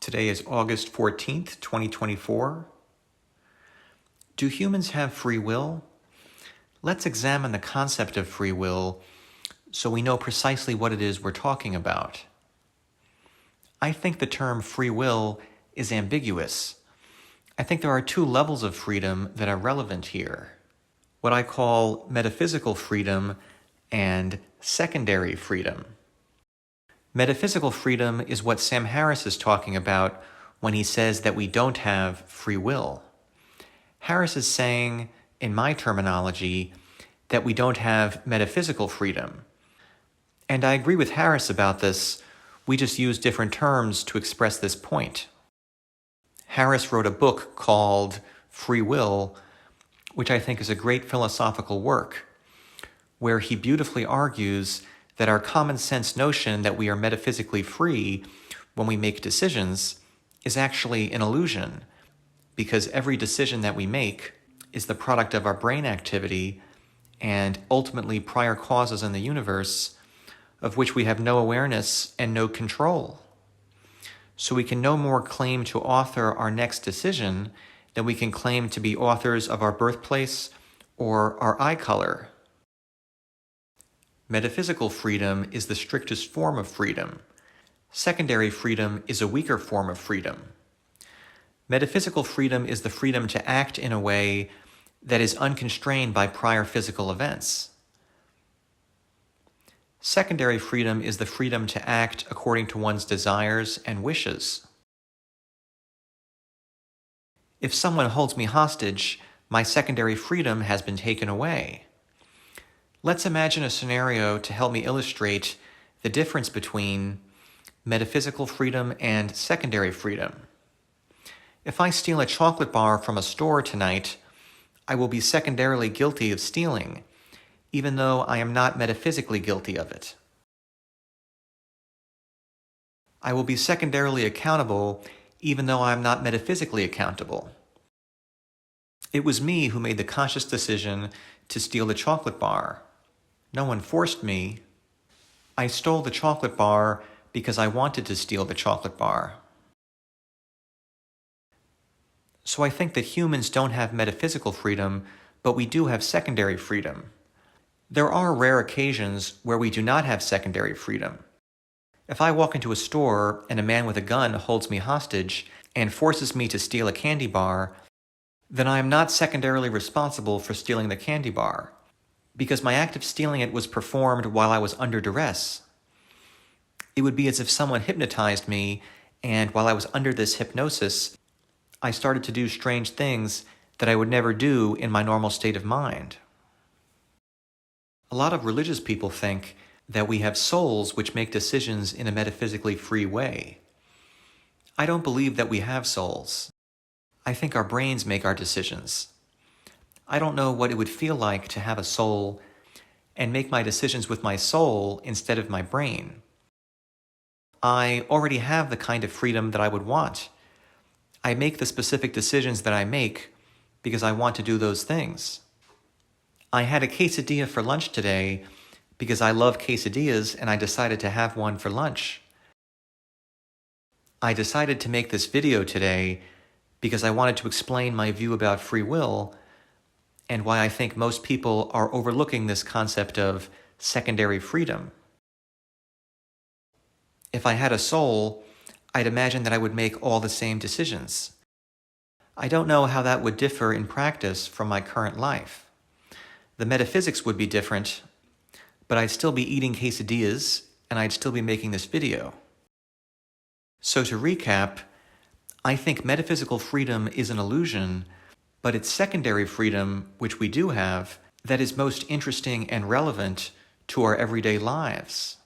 Today is August 14th, 2024. Do humans have free will? Let's examine the concept of free will so we know precisely what it is we're talking about. I think the term free will is ambiguous. I think there are two levels of freedom that are relevant here. What I call metaphysical freedom and secondary freedom. Metaphysical freedom is what Sam Harris is talking about when he says that we don't have free will. Harris is saying, in my terminology, that we don't have metaphysical freedom. And I agree with Harris about this. We just use different terms to express this point. Harris wrote a book called Free Will, which I think is a great philosophical work, where he beautifully argues that our common sense notion that we are metaphysically free when we make decisions is actually an illusion, because every decision that we make is the product of our brain activity and ultimately prior causes in the universe of which we have no awareness and no control. So we can no more claim to author our next decision than we can claim to be authors of our birthplace or our eye color. Metaphysical freedom is the strictest form of freedom. Secondary freedom is a weaker form of freedom. Metaphysical freedom is the freedom to act in a way that is unconstrained by prior physical events. Secondary freedom is the freedom to act according to one's desires and wishes. If someone holds me hostage, my secondary freedom has been taken away. Let's imagine a scenario to help me illustrate the difference between metaphysical freedom and secondary freedom. If I steal a chocolate bar from a store tonight, I will be secondarily guilty of stealing, even though I am not metaphysically guilty of it. I will be secondarily accountable, even though I am not metaphysically accountable. It was me who made the conscious decision to steal the chocolate bar. No one forced me. I stole the chocolate bar because I wanted to steal the chocolate bar. So I think that humans don't have metaphysical freedom, but we do have secondary freedom. There are rare occasions where we do not have secondary freedom. If I walk into a store and a man with a gun holds me hostage and forces me to steal a candy bar, then I am not secondarily responsible for stealing the candy bar, because my act of stealing it was performed while I was under duress. It would be as if someone hypnotized me, and while I was under this hypnosis, I started to do strange things that I would never do in my normal state of mind. A lot of religious people think that we have souls which make decisions in a metaphysically free way. I don't believe that we have souls. I think our brains make our decisions. I don't know what it would feel like to have a soul and make my decisions with my soul instead of my brain. I already have the kind of freedom that I would want. I make the specific decisions that I make because I want to do those things. I had a quesadilla for lunch today because I love quesadillas and I decided to have one for lunch. I decided to make this video today because I wanted to explain my view about free will and why I think most people are overlooking this concept of secondary freedom. If I had a soul, I'd imagine that I would make all the same decisions. I don't know how that would differ in practice from my current life. The metaphysics would be different, but I'd still be eating quesadillas and I'd still be making this video. So to recap, I think metaphysical freedom is an illusion, but it's secondary freedom, which we do have, that is most interesting and relevant to our everyday lives.